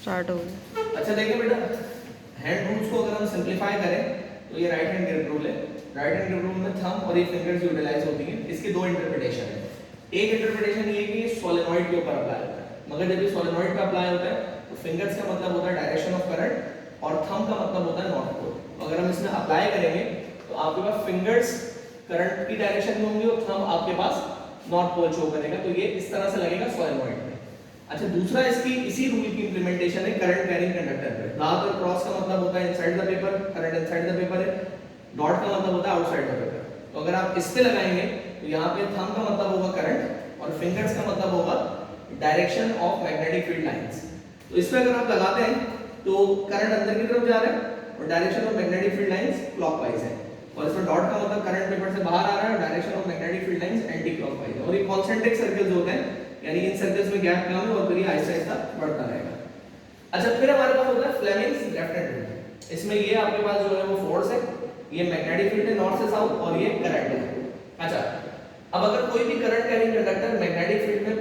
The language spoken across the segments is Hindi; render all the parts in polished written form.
स्टार्ट हो गया। अच्छा देखिए बेटा, हैंड रूल्स को अगर हम सिंप्लीफाई करें तो ये राइट हैंड ग्रिप रूल है। राइट हैंड ग्रिप रूल में थंब और ये फिंगर्स यूटिलाइज होती हैं। इसके दो इंटरप्रिटेशन है। एक इंटरप्रिटेशन ये कि सोलेनॉइड के ऊपर अप्लाई होता है, मगर जब ये सोलेनॉइड पे अप्लाई होता है तो फिंगर्स का मतलब होता है डायरेक्शन ऑफ करंट और थंब का मतलब होता है नॉर्थ पोल। तो अगर हम इसमें अप्लाई करेंगे तो आपके पास फिंगर्स करंट की डायरेक्शन में होंगे और थंब आपके पास नॉर्थ पोल शो करेगा। तो ये इस तरह से लगेगा सोलेनॉइड में। अच्छा, दूसरा इसकी इसी रूल की इंप्लीमेंटेशन है करंट कैरिंग कंडक्टर पे। ज्यादातर क्रॉस का मतलब होता है inside the paper, current inside the paper है। डॉट का मतलब होता है आउटसाइड द पेपर। तो अगर आप इस पे लगाएंगे तो यहाँ पे थंब का मतलब होगा करंट और फिंगर्स का मतलब होगा direction of magnetic field lines. तो इस पे अगर आप लगाते हैं तो करंट अंदर की तरफ जा रहा है और direction of magnetic field lines clockwise है। और इसमें डॉट का मतलब करंट पेपर से बाहर आ रहा है, direction of magnetic field lines anti clockwise है। और ये कॉन्सेंट्रिक सर्कल्स होते हैं, यानी इन सर्कल्स में गैप कम है और फिर ये आहिस्ता आहिस्ता बढ़ता रहेगा। अच्छा, फिर हमारे पास होता है फ्लेमिंग्स लेफ्ट हैंड रूल। इसमें ये आपके पास जो है वो फोर्स है, ये मैग्नेटिक फील्ड है नॉर्थ से साउथ और ये करंट है। अच्छा, अब अगर कोई भी current carrying conductor magnetic field में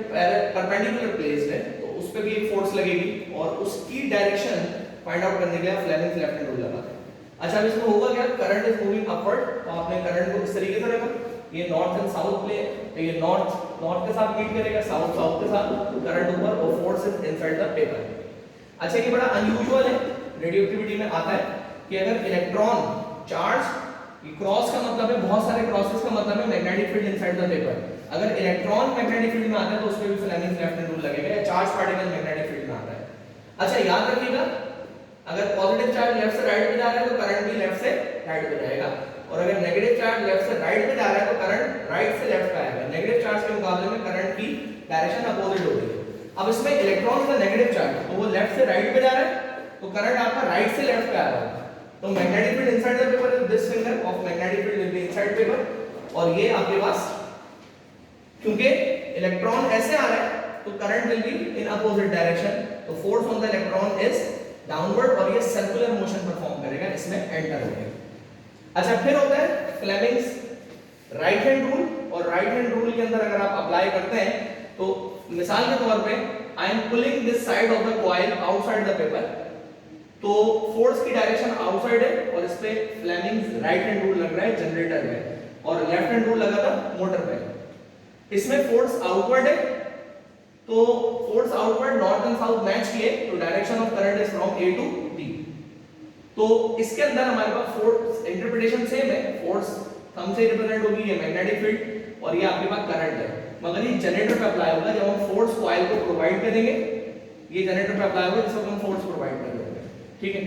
परपेंडिकुलर प्लेस्ड है तो उस पे भी एक फोर्स लगेगी और उसकी डायरेक्शन फाइंड आउट करने के लिए फ्लेमिंग्स लेफ्ट हैंड रूल लगाते हैं। अच्छा, अब इसमें होगा क्या, करंट इज मूविंग अपवर्ड, तो आपने करंट को इस तरीके से रखा, ये नॉर्थ एंड साउथ प्ले, ये नॉर्थ के साथ मीट करेगा, साउथ के साथ, करंट ऊपर और force is inside the paper. अच्छा, ये बड़ा अनयूजुअल है, रेडियोएक्टिविटी में आता है कि अगर इलेक्ट्रॉन चार्ज, ये क्रॉस का मतलब है बहुत सारे क्रॉसेस का मतलब है magnetic field inside the paper. अगर इलेक्ट्रॉन मैग्नेटिक फील्ड में आता है तो उस पे भी फ्लेमिंग्स लेफ्ट हैंड रूल लगेगा, या चार्ज पार्टिकल मैग्नेटिक फील्ड में आता है। अच्छा, याद रखिएगा, अगर पॉजिटिव चार्ज लेफ्ट से राइट पे जा रहा है तो करंट भी लेफ्ट से राइट पे जाएगा, और अगर नेगेटिव चार्ज लेफ्ट से राइट पे जा रहा है तो करंट राइट से लेफ्ट पे आएगा। नेगेटिव चार्ज के मुकाबले में करंट की डायरेक्शन अपोजिट होगी। अब इसमें इलेक्ट्रॉन का नेगेटिव चार्ज तो वो लेफ्ट से राइट पे जा रहा है तो करंट आपका राइट से लेफ्ट पे आ रहा है। तो magnetic field inside the paper is this finger of magnetic field will be inside paper, और ये आपके पास क्योंकि इलेक्ट्रॉन ऐसे आ रहा है तो current will be in opposite direction, तो force on the electron is downward और ये सर्कुलर मोशन परफॉर्म करेगा, इसमें एंटर हो गया। अच्छा, फिर होता है फ्लेमिंग्स राइट हैंड रूल, और राइट हैंड रूल के अंदर अगर आप अप्लाई करते हैं तो मिसाल के तौर पे I am pulling this side of the coil outside the paper, तो फोर्स की डायरेक्शन आउटसाइड है और इस पे फ्लेमिंग्स राइट हैंड रूल लग रहा है जनरेटर में, और लेफ्ट हैंड रूल लगा था मोटर पे। इसमें फोर्स आउटवर्ड है तो force outward north and south match किए तो direction of current is from A to B. तो इसके अंदर हमारे पास फोर्स इंटरप्रिटेशन सेम है, फोर्स थंब से रिप्रेजेंट होगी, ये मैग्नेटिक फील्ड और ये आपके पास करंट है, मगर ये जनरेटर पे अप्लाई होगा जब हम फोर्स कॉइल को प्रोवाइड करेंगे। ये जनरेटर पे अप्लाई होगा जिसको हम फोर्स प्रोवाइड कर देंगे, ठीक है।